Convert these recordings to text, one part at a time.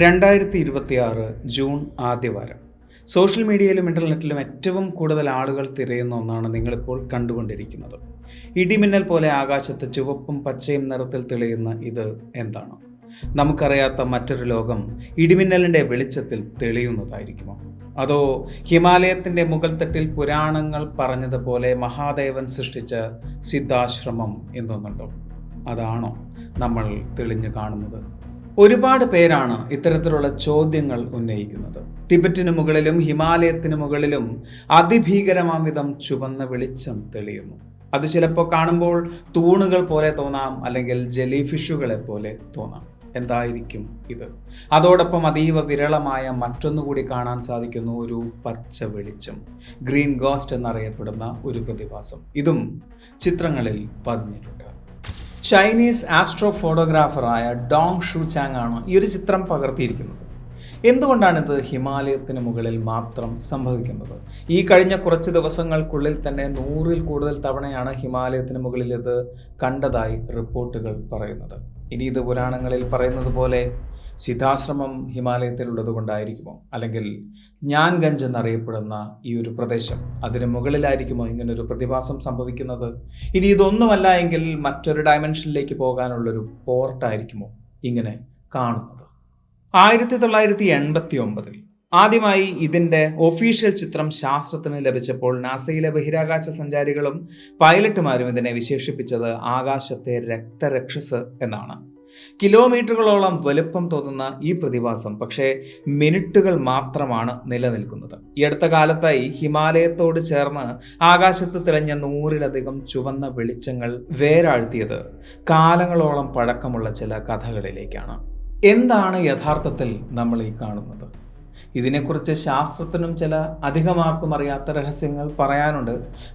2026 June ആദ്യവാരം social മീഡിയയിലും ഇൻ്റർനെറ്റിലും ഏറ്റവും കൂടുതൽ ആളുകൾ തിരയുന്ന ഒന്നാണ് നിങ്ങളിപ്പോൾ കണ്ടുകൊണ്ടിരിക്കുന്നത്. ഇടിമിന്നൽ പോലെ ആകാശത്ത് ചുവപ്പും പച്ചയും നിറത്തിൽ തെളിയുന്ന ഇത് എന്താണ്? നമുക്കറിയാത്ത മറ്റൊരു ലോകം ഇടിമിന്നലിൻ്റെ വെളിച്ചത്തിൽ തെളിയുന്നതായിരിക്കുമോ? അതോ ഹിമാലയത്തിൻ്റെ മുകൾ തട്ടിൽ പുരാണങ്ങൾ പറഞ്ഞതുപോലെ മഹാദേവൻ സൃഷ്ടിച്ച സിദ്ധാശ്രമം എന്നൊന്നുണ്ടോ? അതാണോ നമ്മൾ തെളിഞ്ഞു കാണുന്നത്? ഒരുപാട് പേരാണ് ഇത്തരത്തിലുള്ള ചോദ്യങ്ങൾ ഉന്നയിക്കുന്നത്. ടിബറ്റിന് മുകളിലും ഹിമാലയത്തിന് മുകളിലും അതിഭീകരമാം വിധം ചുവന്ന വെളിച്ചം തെളിയുന്നു. അത് ചിലപ്പോൾ കാണുമ്പോൾ തൂണുകൾ പോലെ തോന്നാം, അല്ലെങ്കിൽ ജെലി ഫിഷുകളെ പോലെ തോന്നാം. എന്തായിരിക്കും ഇത്? അതോടൊപ്പം അതീവ വിരളമായ മറ്റൊന്നുകൂടി കാണാൻ സാധിക്കുന്നു, ഒരു പച്ച വെളിച്ചം, ഗ്രീൻ ഗോസ്റ്റ് എന്നറിയപ്പെടുന്ന ഒരു പ്രതിഭാസം. ഇതും ചിത്രങ്ങളിൽ പതിഞ്ഞിട്ടുണ്ട്. ചൈനീസ് ആസ്ട്രോ ഫോട്ടോഗ്രാഫറായ ഡോങ് ഷു ചാങ് ആണ് ഈ ഒരു ചിത്രം പകർത്തിയിരിക്കുന്നത്. എന്തുകൊണ്ടാണിത് ഹിമാലയത്തിന് മുകളിൽ മാത്രം സംഭവിക്കുന്നത്? ഈ കഴിഞ്ഞ കുറച്ച് ദിവസങ്ങൾക്കുള്ളിൽ തന്നെ 100-ൽ കൂടുതൽ തവണയാണ് ഹിമാലയത്തിന് മുകളിൽ ഇത് കണ്ടതായി റിപ്പോർട്ടുകൾ പറയുന്നത്. ഇനി ഇത് പുരാണങ്ങളിൽ പറയുന്നത് പോലെ സിദ്ധാശ്രമം ഹിമാലയത്തിലുള്ളത് കൊണ്ടായിരിക്കുമോ? അല്ലെങ്കിൽ ജ്ഞാൻഗഞ്ച് എന്നറിയപ്പെടുന്ന ഈ ഒരു പ്രദേശം, അതിന് മുകളിലായിരിക്കുമോ ഇങ്ങനൊരു പ്രതിഭാസം സംഭവിക്കുന്നത്? ഇനി ഇതൊന്നുമല്ല എങ്കിൽ മറ്റൊരു ഡയമെൻഷനിലേക്ക് പോകാനുള്ളൊരു പോർട്ടായിരിക്കുമോ ഇങ്ങനെ കാണുന്നത്? 1989 ആദ്യമായി ഇതിൻ്റെ ഒഫീഷ്യൽ ചിത്രം ശാസ്ത്രത്തിന് ലഭിച്ചപ്പോൾ നാസയിലെ ബഹിരാകാശ സഞ്ചാരികളും പൈലറ്റുമാരും ഇതിനെ വിശേഷിപ്പിച്ചത് ആകാശത്തെ രക്തരക്ഷസ് എന്നാണ്. കിലോമീറ്ററുകളോളം വലുപ്പം തോന്നുന്ന ഈ പ്രതിഭാസം പക്ഷേ മിനിറ്റുകൾ മാത്രമാണ് നിലനിൽക്കുന്നത്. ഈ അടുത്ത കാലത്തായി ഹിമാലയത്തോട് ചേർന്ന് ആകാശത്ത് തെളിഞ്ഞ 100-ലധികം ചുവന്ന വെളിച്ചങ്ങൾ വേരാഴ്ത്തിയത് കാലങ്ങളോളം പഴക്കമുള്ള ചില കഥകളിലേക്കാണ്. എന്താണ് യഥാർത്ഥത്തിൽ നമ്മൾ ഈ കാണുന്നത്? ഇതിനെക്കുറിച്ച് ശാസ്ത്രത്തിനും ചില അധികമാർക്കും അറിയാത്ത രഹസ്യങ്ങൾ പറയാനുണ്ട്.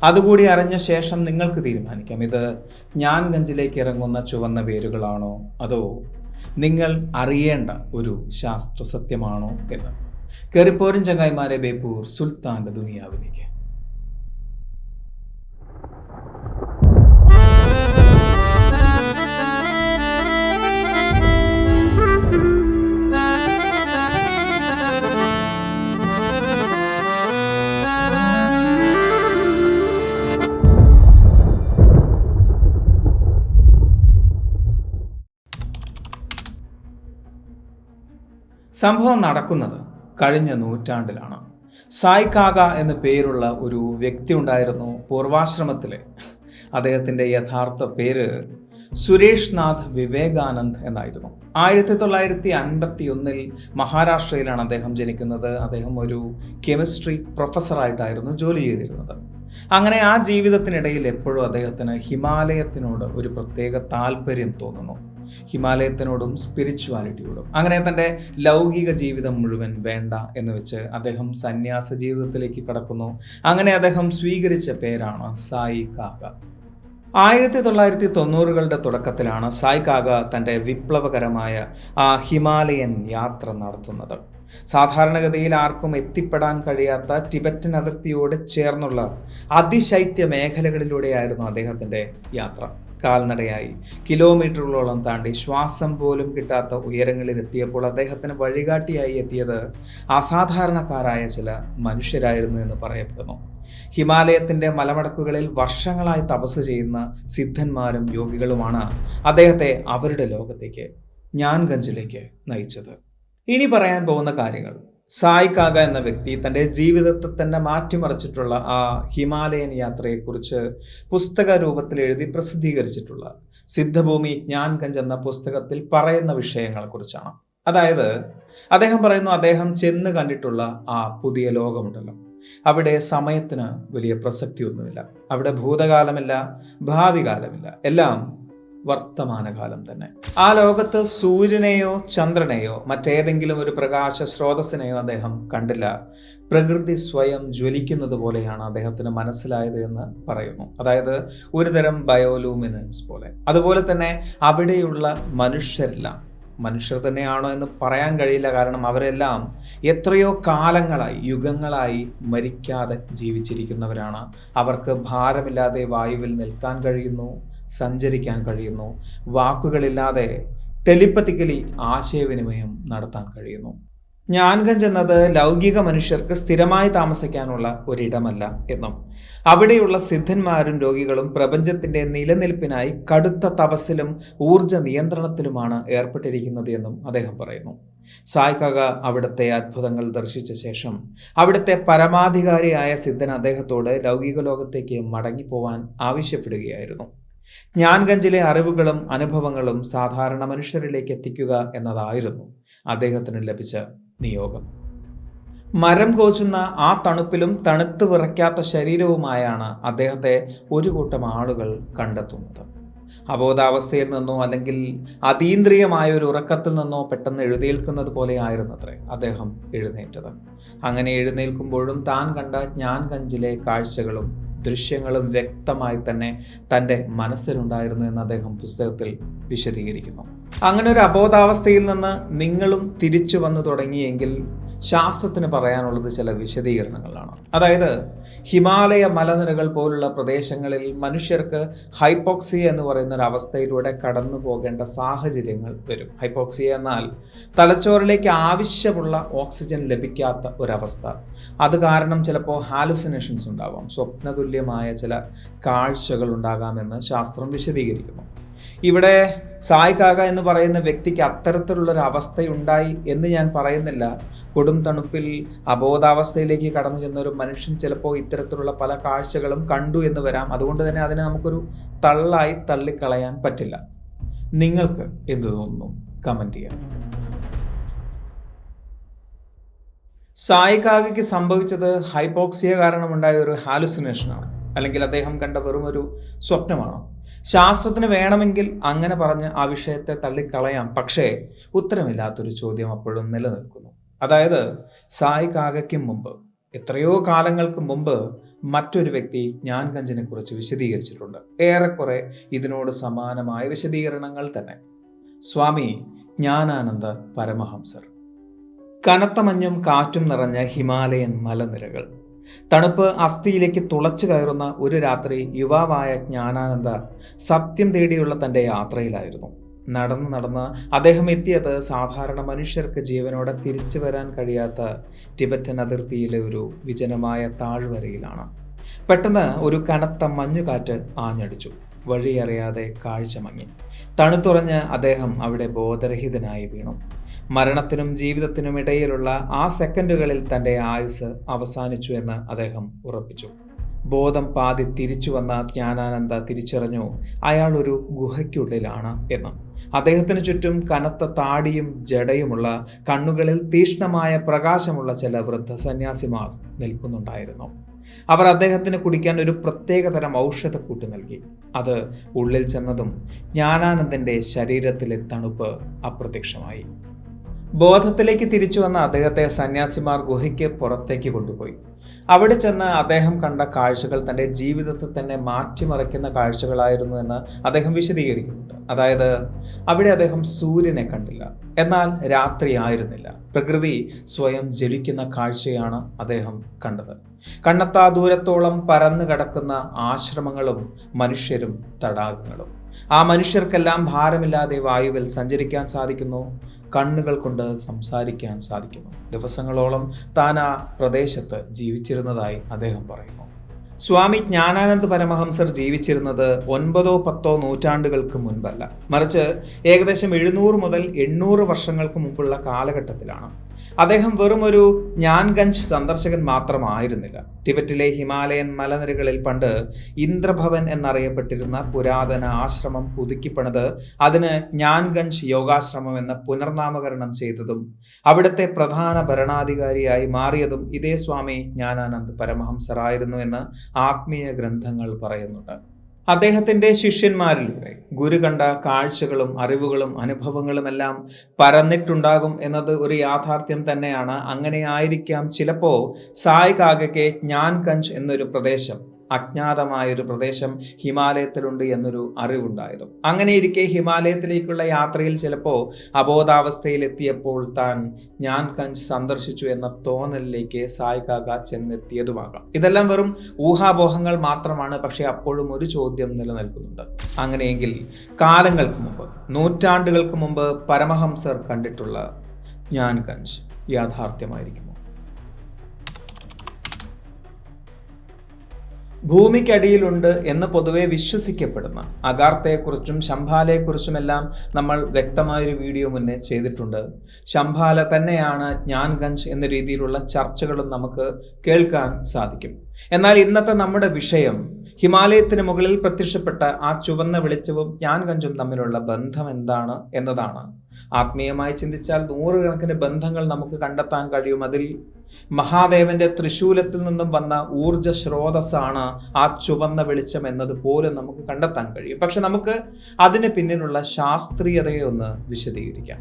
അതുകൂടി അറിഞ്ഞ ശേഷം നിങ്ങൾക്ക് തീരുമാനിക്കാം, ഇത് ജ്ഞാൻഗഞ്ചിലേക്ക് ഇറങ്ങുന്ന ചുവന്ന വേരുകളാണോ അതോ നിങ്ങൾ അറിയേണ്ട ഒരു ശാസ്ത്ര സത്യമാണോ എന്ന്. കയറിപ്പോരും ചങ്ങായിമാരെ ബേപ്പൂർ സുൽത്താൻ്റെ ദുനിയാവിലേക്ക്. സംഭവം നടക്കുന്നത് കഴിഞ്ഞ നൂറ്റാണ്ടിലാണ്. സായ് കാഗ എന്ന പേരുള്ള ഒരു വ്യക്തി ഉണ്ടായിരുന്നു പൂർവാശ്രമത്തിലെ. അദ്ദേഹത്തിൻ്റെ യഥാർത്ഥ പേര് സുരേഷ് നാഥ് വിവേകാനന്ദ് എന്നായിരുന്നു. 1951 മഹാരാഷ്ട്രയിലാണ് അദ്ദേഹം ജനിക്കുന്നത്. അദ്ദേഹം ഒരു കെമിസ്ട്രി പ്രൊഫസറായിട്ടായിരുന്നു ജോലി ചെയ്തിരുന്നത്. അങ്ങനെ ആ ജീവിതത്തിനിടയിൽ എപ്പോഴും അദ്ദേഹത്തിന് ഹിമാലയത്തിനോട് ഒരു പ്രത്യേക താല്പര്യം തോന്നുന്നു, ഹിമാലയത്തിനോടും സ്പിരിച്വാലിറ്റിയോടും. അങ്ങനെ തൻ്റെ ലൗകിക ജീവിതം മുഴുവൻ വേണ്ട എന്ന് വെച്ച് അദ്ദേഹം സന്യാസ ജീവിതത്തിലേക്ക് കടക്കുന്നു. അങ്ങനെ അദ്ദേഹം സ്വീകരിച്ച പേരാണ് സായ് കാഗ. 1990കളുടെ തുടക്കത്തിലാണ് സായ് കാഗ തൻ്റെ വിപ്ലവകരമായ ആ ഹിമാലയൻ യാത്ര നടത്തുന്നത്. സാധാരണഗതിയിൽ ആർക്കും എത്തിപ്പെടാൻ കഴിയാത്ത ടിബറ്റൻ അതിർത്തിയോട് ചേർന്നുള്ള അതിശൈത്യ മേഖലകളിലൂടെയായിരുന്നു അദ്ദേഹത്തിൻ്റെ യാത്ര. കാൽനടയായി കിലോമീറ്ററുകളോളം താണ്ടി ശ്വാസം പോലും കിട്ടാത്ത ഉയരങ്ങളിലെത്തിയപ്പോൾ അദ്ദേഹത്തിന് വഴികാട്ടിയായി എത്തിയത് അസാധാരണക്കാരായ ചില മനുഷ്യരായിരുന്നു എന്ന് പറയപ്പെടുന്നു. ഹിമാലയത്തിൻ്റെ മലമടക്കുകളിൽ വർഷങ്ങളായി തപസ് ചെയ്യുന്ന സിദ്ധന്മാരും യോഗികളുമാണ് അദ്ദേഹത്തെ അവരുടെ ലോകത്തേക്ക്, ജ്ഞാൻഗഞ്ചിലേക്ക് നയിച്ചത്. ഇനി പറയാൻ പോകുന്ന കാര്യങ്ങൾ, സായ് കാഗ എന്ന വ്യക്തി തൻ്റെ ജീവിതത്തെ തന്നെ മാറ്റിമറിച്ചിട്ടുള്ള ആ ഹിമാലയൻ യാത്രയെക്കുറിച്ച് പുസ്തക രൂപത്തിൽ എഴുതി പ്രസിദ്ധീകരിച്ചിട്ടുള്ള സിദ്ധഭൂമി ജ്ഞാൻഗഞ്ച് എന്ന പുസ്തകത്തിൽ പറയുന്ന വിഷയങ്ങളെക്കുറിച്ചാണ്. അതായത് അദ്ദേഹം പറയുന്നു, അദ്ദേഹം ചെന്ന് കണ്ടിട്ടുള്ള ആ പുതിയ ലോകമുണ്ടല്ലോ, അവിടെ സമയത്തിന് വലിയ പ്രസക്തിയൊന്നുമില്ല. അവിടെ ഭൂതകാലമില്ല, ഭാവി കാലമില്ല, എല്ലാം വർത്തമാനകാലം തന്നെ. ആ ലോകത്ത് സൂര്യനെയോ ചന്ദ്രനെയോ മറ്റേതെങ്കിലും ഒരു പ്രകാശ സ്രോതസ്സിനെയോ അദ്ദേഹം കണ്ടില്ല. പ്രകൃതി സ്വയം ജ്വലിക്കുന്നത് പോലെയാണ് അദ്ദേഹത്തിന് മനസ്സിലായത് എന്ന് പറയുന്നു. അതായത് ഒരുതരം ബയോലൂമിനൻസ് പോലെ. അതുപോലെ തന്നെ അവിടെയുള്ള മനുഷ്യരെല്ലാം മനുഷ്യർ തന്നെയാണോ എന്ന് പറയാൻ കഴിയില്ല. കാരണം അവരെല്ലാം എത്രയോ കാലങ്ങളായി, യുഗങ്ങളായി മരിക്കാതെ ജീവിച്ചിരിക്കുന്നവരാണ്. അവർക്ക് ഭാരമില്ലാതെ വായുവിൽ നിൽക്കാൻ കഴിയുന്നു, സഞ്ചരിക്കാൻ കഴിയുന്നു. വാക്കുകളില്ലാതെ ടെലിപ്പത്തിക്കലി ആശയവിനിമയം നടത്താൻ കഴിയുന്നു. ജ്ഞാൻഗഞ്ച് എന്നത് ലൗകിക മനുഷ്യർക്ക് സ്ഥിരമായി താമസിക്കാനുള്ള ഒരിടമല്ല എന്നും അവിടെയുള്ള സിദ്ധന്മാരും രോഗികളും പ്രപഞ്ചത്തിന്റെ നിലനിൽപ്പിനായി കടുത്ത തപസ്സിലും ഊർജ നിയന്ത്രണത്തിലുമാണ് ഏർപ്പെട്ടിരിക്കുന്നത് എന്നും അദ്ദേഹം പറയുന്നു. സായ് കാക അവിടുത്തെ അത്ഭുതങ്ങൾ ദർശിച്ച ശേഷം അവിടുത്തെ പരമാധികാരിയായ സിദ്ധൻ അദ്ദേഹത്തോട് ലൗകിക ലോകത്തേക്ക് മടങ്ങിപ്പോവാൻ ആവശ്യപ്പെടുകയായിരുന്നു. ജ്ഞാൻഗഞ്ചിലെ അറിവുകളും അനുഭവങ്ങളും സാധാരണ മനുഷ്യരിലേക്ക് എത്തിക്കുക എന്നതായിരുന്നു അദ്ദേഹത്തിന് ലഭിച്ച നിയോഗം. മരം കോച്ചുന്ന ആ തണുപ്പിലും തണുത്ത് വിറയ്ക്കാത്ത ശരീരവുമായാണ് അദ്ദേഹത്തെ ഒരു കൂട്ടം ആളുകൾ കണ്ടെത്തുന്നത്. അബോധാവസ്ഥയിൽ നിന്നോ അല്ലെങ്കിൽ അതീന്ദ്രിയമായ ഒരു ഉറക്കത്തിൽ നിന്നോ പെട്ടെന്ന് എഴുന്നേൽക്കുന്നത് പോലെ ആയിരുന്നത്രേ അദ്ദേഹം എഴുന്നേറ്റത്. അങ്ങനെ എഴുന്നേൽക്കുമ്പോഴും താൻ കണ്ട ജ്ഞാൻഗഞ്ചിലെ കാഴ്ചകളും ദൃശ്യങ്ങളും വ്യക്തമായി തന്നെ തൻ്റെ മനസ്സിലുണ്ടായിരുന്നു എന്ന് അദ്ദേഹം പുസ്തകത്തിൽ വിശദീകരിക്കുന്നു. അങ്ങനെ ഒരു അബോധാവസ്ഥയിൽ നിന്ന് നിങ്ങളും തിരിച്ചു വന്നു തുടങ്ങിയെങ്കിൽ ശാസ്ത്രത്തിന് പറയാനുള്ളത് ചില വിശദീകരണങ്ങളാണ്. അതായത് ഹിമാലയ മലനിരകൾ പോലുള്ള പ്രദേശങ്ങളിൽ മനുഷ്യർക്ക് ഹൈപ്പോക്സിയ എന്ന് പറയുന്ന ഒരു അവസ്ഥയിലൂടെ കടന്നു പോകേണ്ട സാഹചര്യങ്ങൾ വരും. ഹൈപ്പോക്സിയ എന്നാൽ തലച്ചോറിലേക്ക് ആവശ്യമുള്ള ഓക്സിജൻ ലഭിക്കാത്ത ഒരവസ്ഥ. അത് കാരണം ചിലപ്പോൾ ഹാലുസിനേഷൻസ് ഉണ്ടാവാം, സ്വപ്നതുല്യമായ ചില കാഴ്ചകൾ ഉണ്ടാകാമെന്ന് ശാസ്ത്രം വിശദീകരിക്കുന്നു. ഇവിടെ സായ് കാക എന്ന് പറയുന്ന വ്യക്തിക്ക് അത്തരത്തിലുള്ളൊരു അവസ്ഥയുണ്ടായി എന്ന് ഞാൻ പറയുന്നില്ല. കൊടും തണുപ്പിൽ അബോധാവസ്ഥയിലേക്ക് കടന്നു ചെന്ന ഒരു മനുഷ്യൻ ചിലപ്പോൾ ഇത്തരത്തിലുള്ള പല കാഴ്ചകളും കണ്ടു എന്ന് വരാം. അതുകൊണ്ട് തന്നെ അതിനെ നമുക്കൊരു തള്ളായി തള്ളിക്കളയാൻ പറ്റില്ല. നിങ്ങൾക്ക് എന്ത് തോന്നുന്നു? കമൻറ്റ് ചെയ്യാം. സായ് കാകയ്ക്ക് സംഭവിച്ചത് ഹൈപ്പോക്സിയ കാരണമുണ്ടായ ഒരു ഹാലുസിനേഷനാണ്, അല്ലെങ്കിൽ അദ്ദേഹം കണ്ട വെറും ഒരു സ്വപ്നമാണോ? ശാസ്ത്രത്തിന് വേണമെങ്കിൽ അങ്ങനെ പറഞ്ഞ് ആ വിഷയത്തെ തള്ളിക്കളയാം. പക്ഷേ ഉത്തരമില്ലാത്തൊരു ചോദ്യം അപ്പോഴും നിലനിൽക്കുന്നു. അതായത് സായ് കാകയ്ക്ക് മുമ്പ്, എത്രയോ കാലങ്ങൾക്ക് മുമ്പ് മറ്റൊരു വ്യക്തി ജ്ഞാൻഗഞ്ചിനെ കുറിച്ച് വിശദീകരിച്ചിട്ടുണ്ട്. ഏറെക്കുറെ ഇതിനോട് സമാനമായ വിശദീകരണങ്ങൾ തന്നെ. സ്വാമി ജ്ഞാനാനന്ദ പരമഹംസർ. കനത്ത മഞ്ഞും കാറ്റും നിറഞ്ഞ ഹിമാലയൻ മലനിരകൾ, തണുപ്പ് അസ്ഥിയിലേക്ക് തുളച്ചു കയറുന്ന ഒരു രാത്രി യുവാവായ ജ്ഞാനാനന്ദ സത്യം തേടിയുള്ള തൻ്റെ യാത്രയിലായിരുന്നു. നടന്ന് അദ്ദേഹം എത്തിയത് സാധാരണ മനുഷ്യർക്ക് ജീവനോടെ തിരിച്ചു വരാൻ കഴിയാത്ത ടിബറ്റൻ അതിർത്തിയിലെ ഒരു വിജനമായ താഴ്വരയിലാണ്. പെട്ടെന്ന് ഒരു കനത്ത മഞ്ഞുകാറ്റ് ആഞ്ഞടിച്ചു. വഴിയറിയാതെ കാഴ്ച മങ്ങി. തണുത്തുറഞ്ഞ് അദ്ദേഹം അവിടെ ബോധരഹിതനായി വീണു. മരണത്തിനും ജീവിതത്തിനും ഇടയിലുള്ള ആ സെക്കൻഡുകളിൽ തൻ്റെ ആയുസ് അവസാനിച്ചു എന്ന് അദ്ദേഹം ഉറപ്പിച്ചു. ബോധം പാതി തിരിച്ചു വന്ന ജ്ഞാനാനന്ദ തിരിച്ചറിഞ്ഞു അയാൾ ഒരു ഗുഹയ്ക്കുള്ളിലാണ് എന്ന്. അദ്ദേഹത്തിന് ചുറ്റും കനത്ത താടിയും ജടയുമുള്ള, കണ്ണുകളിൽ തീക്ഷ്ണമായ പ്രകാശമുള്ള ചില വൃദ്ധ സന്യാസിമാർ നിൽക്കുന്നുണ്ടായിരുന്നു. അവർ അദ്ദേഹത്തിന് കുടിക്കാൻ ഒരു പ്രത്യേക തരം ഔഷധക്കൂട്ട് നൽകി. അത് ഉള്ളിൽ ചെന്നതും ജ്ഞാനാനന്ദൻ്റെ ശരീരത്തിലെ തണുപ്പ് അപ്രത്യക്ഷമായി. ബോധത്തിലേക്ക് തിരിച്ചു വന്ന അദ്ദേഹത്തെ സന്യാസിമാർ ഗുഹയ്ക്ക് പുറത്തേക്ക് കൊണ്ടുപോയി. അവിടെ ചെന്ന് അദ്ദേഹം കണ്ട കാഴ്ചകൾ തൻ്റെ ജീവിതത്തെ തന്നെ മാറ്റിമറിക്കുന്ന കാഴ്ചകളായിരുന്നു എന്ന് അദ്ദേഹം വിശദീകരിക്കുന്നുണ്ട്. അതായത് അവിടെ അദ്ദേഹം സൂര്യനെ കണ്ടില്ല, എന്നാൽ രാത്രി ആയിരുന്നില്ല. പ്രകൃതി സ്വയം ജ്വലിക്കുന്ന കാഴ്ചയാണ് അദ്ദേഹം കണ്ടത്. കണ്ണെത്താ ദൂരത്തോളം പരന്നു കിടക്കുന്ന ആശ്രമങ്ങളും മനുഷ്യരും തടാകങ്ങളും. ആ മനുഷ്യർക്കെല്ലാം ഭാരമില്ലാതെ വായുവിൽ സഞ്ചരിക്കാൻ സാധിക്കുന്നു, കണ്ണുകൾ കൊണ്ട് സംസാരിക്കാൻ സാധിക്കുന്നു. ദിവസങ്ങളോളം താൻ ആ പ്രദേശത്ത് ജീവിച്ചിരുന്നതായി അദ്ദേഹം പറയുന്നു. സ്വാമി ജ്ഞാനാനന്ദ പരമഹംസർ ജീവിച്ചിരുന്നത് 9ഓ 10ഓ നൂറ്റാണ്ടുകൾക്ക് മുൻപല്ല, മറിച്ച് ഏകദേശം 700 മുതൽ 800 വർഷങ്ങൾക്ക് മുമ്പുള്ള കാലഘട്ടത്തിലാണ്. അദ്ദേഹം വെറും ഒരു ജ്ഞാൻഗഞ്ച് സന്ദർശകൻ മാത്രമായിരുന്നില്ല. ടിബറ്റിലെ ഹിമാലയൻ മലനിരകളിൽ പണ്ട് ഇന്ദ്രഭവൻ എന്നറിയപ്പെട്ടിരുന്ന പുരാതന ആശ്രമം പുതുക്കിപ്പണിത് അതിന് ജ്ഞാൻഗഞ്ച് യോഗാശ്രമം എന്ന പുനർനാമകരണം ചെയ്തതും അവിടുത്തെ പ്രധാന ഭരണാധികാരിയായി മാറിയതും ഇതേ സ്വാമി ജ്ഞാനാനന്ദ പരമഹംസറായിരുന്നു എന്ന് ആത്മീയ ഗ്രന്ഥങ്ങൾ പറയുന്നുണ്ട്. അദ്ദേഹത്തിൻ്റെ ശിഷ്യന്മാരിലൂടെ ഗുരു കണ്ട കാഴ്ചകളും അറിവുകളും അനുഭവങ്ങളുമെല്ലാം പരന്നിട്ടുണ്ടാകും എന്നത് ഒരു യാഥാർത്ഥ്യം തന്നെയാണ്. അങ്ങനെ ആയിരിക്കാം ചിലപ്പോൾ സായ് കാകയ്ക്ക് ജ്ഞാൻഗഞ്ച് എന്നൊരു പ്രദേശം അജ്ഞാതമായൊരു പ്രദേശം ഹിമാലയത്തിലുണ്ട് എന്നൊരു അറിവുണ്ടായതും. അങ്ങനെയിരിക്കെ ഹിമാലയത്തിലേക്കുള്ള യാത്രയിൽ ചിലപ്പോൾ അബോധാവസ്ഥയിലെത്തിയപ്പോൾ താൻ ജ്ഞാൻഗഞ്ച് സന്ദർശിച്ചു എന്ന തോന്നലിലേക്ക് സായ് കാക ചെന്നെത്തിയതുമാകാം. ഇതെല്ലാം വെറും ഊഹാപോഹങ്ങൾ മാത്രമാണ്. പക്ഷേ അപ്പോഴും ഒരു ചോദ്യം നിലനിൽക്കുന്നുണ്ട്. അങ്ങനെയെങ്കിൽ കാലങ്ങൾക്ക് മുമ്പ്, നൂറ്റാണ്ടുകൾക്ക് മുമ്പ് പരമഹംസർ കണ്ടിട്ടുള്ള ജ്ഞാൻഗഞ്ച് യാഥാർത്ഥ്യമായിരിക്കുമോ? ഭൂമിക്കടിയിലുണ്ട് എന്ന് പൊതുവെ വിശ്വസിക്കപ്പെടുന്ന അഗാർത്തയെക്കുറിച്ചും ശംഭാലയെക്കുറിച്ചുമെല്ലാം നമ്മൾ വ്യക്തമായൊരു വീഡിയോ മുന്നേ ചെയ്തിട്ടുണ്ട്. ശംഭാല തന്നെയാണ് ജ്ഞാൻഗഞ്ച് എന്ന രീതിയിലുള്ള ചർച്ചകളും നമുക്ക് കേൾക്കാൻ സാധിക്കും. എന്നാൽ ഇന്നത്തെ നമ്മുടെ വിഷയം ഹിമാലയത്തിന് മുകളിൽ പ്രത്യക്ഷപ്പെട്ട ആ ചുവന്ന വെളിച്ചവും ജ്ഞാൻഗഞ്ചും തമ്മിലുള്ള ബന്ധം എന്താണ് എന്നതാണ്. ആത്മീയമായി ചിന്തിച്ചാൽ നൂറുകണക്കിന് ബന്ധങ്ങൾ നമുക്ക് കണ്ടെത്താൻ കഴിയും. അതിൽ മഹാദേവന്റെ തൃശൂലത്തിൽ നിന്നും വന്ന ഊർജ സ്രോതസ്സാണ് ആ ചുവന്ന വെളിച്ചം എന്നത് പോലും നമുക്ക് കണ്ടെത്താൻ കഴിയും. പക്ഷെ നമുക്ക് അതിന് പിന്നിലുള്ള ശാസ്ത്രീയതയെ ഒന്ന് വിശദീകരിക്കാം.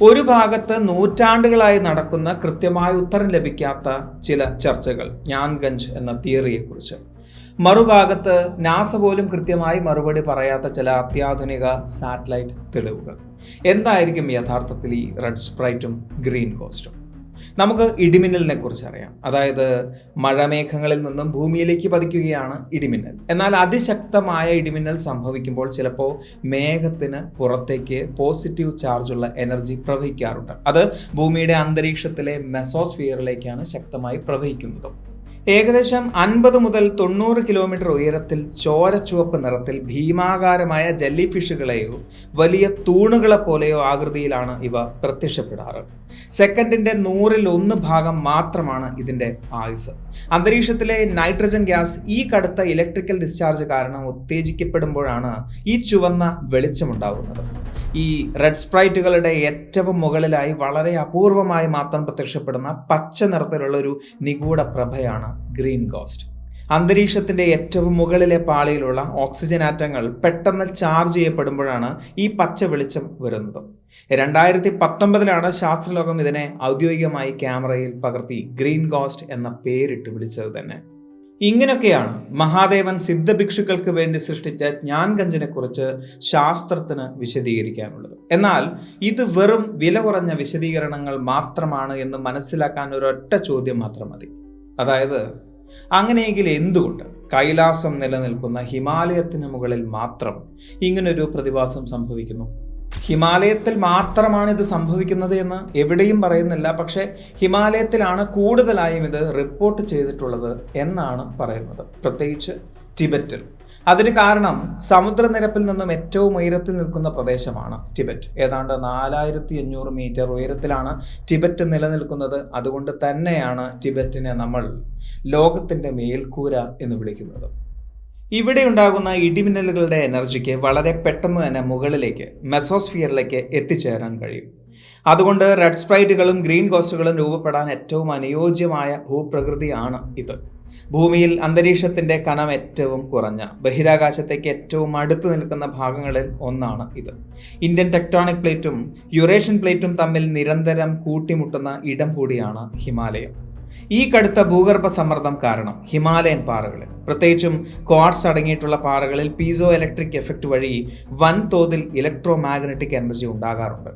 ഒരു ഭാഗത്ത് നൂറ്റാണ്ടുകളായി നടക്കുന്ന കൃത്യമായ ഉത്തരം ലഭിക്കാത്ത ചില ചർച്ചകൾ, ജ്ഞാൻഗഞ്ച് എന്ന തിയറിയെക്കുറിച്ച്. മറുഭാഗത്ത് നാസ പോലും കൃത്യമായി മറുപടി പറയാത്ത ചില അത്യാധുനിക സാറ്റലൈറ്റ് തെളിവുകൾ. എന്തായിരിക്കും യഥാർത്ഥത്തിൽ ഈ റെഡ് സ്പ്രൈറ്റും ഗ്രീൻ ഗോസ്റ്റും? നമുക്ക് ഇടിമിന്നലിനെ കുറിച്ച് അറിയാം. അതായത് മഴമേഘങ്ങളിൽ നിന്നും ഭൂമിയിലേക്ക് പതിക്കുകയാണ് ഇടിമിന്നൽ. എന്നാൽ അതിശക്തമായ ഇടിമിന്നൽ സംഭവിക്കുമ്പോൾ ചിലപ്പോൾ മേഘത്തിന് പുറത്തേക്ക് പോസിറ്റീവ് ചാർജുള്ള എനർജി പ്രവഹിക്കാറുണ്ട്. അത് ഭൂമിയുടെ അന്തരീക്ഷത്തിലെ മെസോസ്ഫിയറിലേക്കാണ് ശക്തമായി പ്രവഹിക്കുന്നത്. ഏകദേശം 50 മുതൽ 90 കിലോമീറ്റർ ഉയരത്തിൽ ചോരച്ചുവപ്പ് നിറത്തിൽ ഭീമാകാരമായ ജെല്ലി ഫിഷുകളെയോ വലിയ തൂണുകളെ പോലെയോ ആകൃതിയിലാണ് ഇവ പ്രത്യക്ഷപ്പെടാറ്. സെക്കൻഡിന്റെ 100% മാത്രമാണ് ഇതിന്റെ ആയുസ്. അന്തരീക്ഷത്തിലെ നൈട്രജൻ ഗ്യാസ് ഈ കടുത്ത ഇലക്ട്രിക്കൽ ഡിസ്ചാർജ് കാരണം ഉത്തേജിക്കപ്പെടുമ്പോഴാണ് ഈ ചുവന്ന വെളിച്ചമുണ്ടാകുന്നത്. ഈ റെഡ് സ്പ്രൈറ്റുകളുടെ ഏറ്റവും മുകളിലായി വളരെ അപൂർവമായി മാത്രം പ്രത്യക്ഷപ്പെടുന്ന പച്ച നിറത്തിലുള്ള ഒരു നിഗൂഢ പ്രഭയാണ് ഗ്രീൻ ഗോസ്റ്റ്. അന്തരീക്ഷത്തിന്റെ ഏറ്റവും മുകളിലെ പാളിയിലുള്ള ഓക്സിജൻ ആറ്റങ്ങൾ പെട്ടെന്ന് ചാർജ് ചെയ്യപ്പെടുമ്പോഴാണ് ഈ പച്ച വെളിച്ചം വരുന്നത്. 2019 ശാസ്ത്രലോകം ഇതിനെ ഔദ്യോഗികമായി ക്യാമറയിൽ പകർത്തി ഗ്രീൻ ഗോസ്റ്റ് എന്ന പേരിട്ട് വിളിച്ചത് തന്നെ. ഇങ്ങനെയൊക്കെയാണ് മഹാദേവൻ സിദ്ധഭിക്ഷുക്കൾക്ക് വേണ്ടി സൃഷ്ടിച്ച ജ്ഞാൻഗഞ്ചിനെ കുറിച്ച് ശാസ്ത്രത്തിന് വിശദീകരിക്കാനുള്ളത്. എന്നാൽ ഇത് വെറും വില കുറഞ്ഞ വിശദീകരണങ്ങൾ മാത്രമാണ് എന്ന് മനസ്സിലാക്കാൻ ഒരൊറ്റ ചോദ്യം മാത്രം മതി. അതായത്, അങ്ങനെയെങ്കിൽ എന്തുകൊണ്ട് കൈലാസം നിലനിൽക്കുന്ന ഹിമാലയത്തിന് മുകളിൽ മാത്രം ഇങ്ങനൊരു പ്രതിഭാസം സംഭവിക്കുന്നു? ഹിമാലയത്തിൽ മാത്രമാണ് ഇത് സംഭവിക്കുന്നത് എന്ന് എവിടെയും പറയുന്നില്ല. പക്ഷേ ഹിമാലയത്തിലാണ് കൂടുതലായും ഇത് റിപ്പോർട്ട് ചെയ്തിട്ടുള്ളത് എന്നാണ് പറയുന്നത്, പ്രത്യേകിച്ച് ടിബറ്റിൽ. അതിന് കാരണം സമുദ്രനിരപ്പിൽ നിന്നും ഏറ്റവും ഉയരത്തിൽ നിൽക്കുന്ന പ്രദേശമാണ് ടിബറ്റ്. ഏതാണ്ട് 4500 മീറ്റർ ഉയരത്തിലാണ് ടിബറ്റ് നിലനിൽക്കുന്നത്. അതുകൊണ്ട് തന്നെയാണ് ടിബറ്റിനെ നമ്മൾ ലോകത്തിൻ്റെ മേൽക്കൂര എന്ന് വിളിക്കുന്നത്. ഇവിടെ ഉണ്ടാകുന്ന ഇടിമിന്നലുകളുടെ എനർജിക്ക് വളരെ പെട്ടെന്ന് തന്നെ മുകളിലേക്ക് മെസോസ്ഫിയറിലേക്ക് എത്തിച്ചേരാൻ കഴിയും. അതുകൊണ്ട് റെഡ് സ്പ്രൈറ്റുകളും ഗ്രീൻ ഗോസ്റ്റുകളും രൂപപ്പെടാൻ ഏറ്റവും അനുയോജ്യമായ ഭൂപ്രകൃതിയാണ് ഇത്. ഭൂമിയിൽ അന്തരീക്ഷത്തിന്റെ കനം ഏറ്റവും കുറഞ്ഞ, ബഹിരാകാശത്തേക്ക് ഏറ്റവും അടുത്ത് നിൽക്കുന്ന ഭാഗങ്ങളിൽ ഒന്നാണ് ഇത്. ഇന്ത്യൻ ടെക്ടോണിക് പ്ലേറ്റും യുറേഷ്യൻ പ്ലേറ്റും തമ്മിൽ നിരന്തരം കൂട്ടിമുട്ടുന്ന ഇടം കൂടിയാണ് ഹിമാലയം. ഈ കടുത്ത ഭൂഗർഭ സമ്മർദ്ദം കാരണം ഹിമാലയൻ പാറകളിൽ, പ്രത്യേകിച്ചും ക്വാർട്സ് അടങ്ങിയിട്ടുള്ള പാറകളിൽ പീസോ ഇലക്ട്രിക് എഫക്റ്റ് വഴി വൻതോതിൽ ഇലക്ട്രോ മാഗ്നറ്റിക് എനർജി ഉണ്ടാകാറുണ്ട്.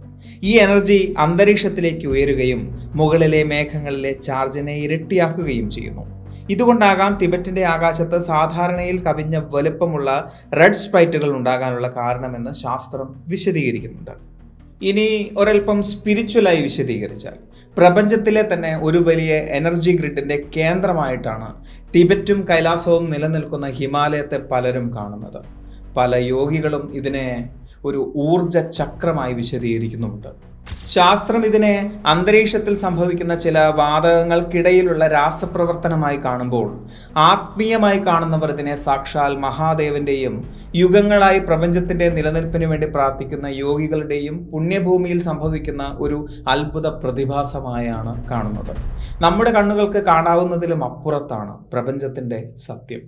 ഈ എനർജി അന്തരീക്ഷത്തിലേക്ക് ഉയരുകയും മുകളിലെ മേഘങ്ങളിലെ ചാർജിനെ ഇരട്ടിയാക്കുകയും ചെയ്യുന്നു. ഇതുകൊണ്ടാകാം ടിബറ്റിന്റെ ആകാശത്ത് സാധാരണയിൽ കവിഞ്ഞ വലുപ്പമുള്ള റെഡ് സ്പ്രൈറ്റുകൾ ഉണ്ടാകാനുള്ള കാരണമെന്ന് ശാസ്ത്രം വിശദീകരിക്കുന്നുണ്ട്. ഇനി ഒരൽപ്പം സ്പിരിച്വലായി വിശദീകരിച്ചാൽ, പ്രപഞ്ചത്തിലെ തന്നെ ഒരു വലിയ എനർജി ഗ്രിഡിന്റെ കേന്ദ്രമായിട്ടാണ് ടിബറ്റും കൈലാസവും നിലനിൽക്കുന്ന ഹിമാലയത്തെ പലരും കാണുന്നത്. പല യോഗികളും ഇതിനെ ഒരു ഊർജ ചക്രമായി വിശദീകരിക്കുന്നുമുണ്ട്. ശാസ്ത്രം ഇതിനെ അന്തരീക്ഷത്തിൽ സംഭവിക്കുന്ന ചില വാതകങ്ങൾക്കിടയിലുള്ള രാസപ്രവർത്തനമായി കാണുമ്പോൾ, ആത്മീയമായി കാണുന്നവർ ഇതിനെ സാക്ഷാൽ മഹാദേവന്റെയും യുഗങ്ങളായി പ്രപഞ്ചത്തിന്റെ നിലനിൽപ്പിന് വേണ്ടി പ്രാർത്ഥിക്കുന്ന യോഗികളുടെയും പുണ്യഭൂമിയിൽ സംഭവിക്കുന്ന ഒരു അത്ഭുത പ്രതിഭാസമായാണ് കാണുന്നത്. നമ്മുടെ കണ്ണുകൾക്ക് കാണാവുന്നതിലും അപ്പുറത്താണ് പ്രപഞ്ചത്തിന്റെ സത്യം.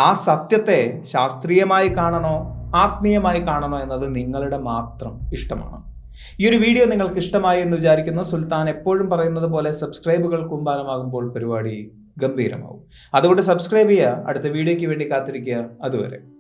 ആ സത്യത്തെ ശാസ്ത്രീയമായി കാണണോ ആത്മീയമായി കാണണോ എന്നത് നിങ്ങളുടെ മാത്രം ഇഷ്ടമാണ്. ഈ ഒരു വീഡിയോ നിങ്ങൾക്ക് ഇഷ്ടമായി എന്ന് വിചാരിക്കുന്നു. സുൽത്താൻ എപ്പോഴും പറയുന്നത് പോലെ സബ്സ്ക്രൈബുകൾ കുമ്പാരമാകുമ്പോൾ പരിപാടി ഗംഭീരമാവും. അതുകൊണ്ട് സബ്സ്ക്രൈബ് ചെയ്യുക. അടുത്ത വീഡിയോയ്ക്ക് വേണ്ടി കാത്തിരിക്കുക. അതുവരെ.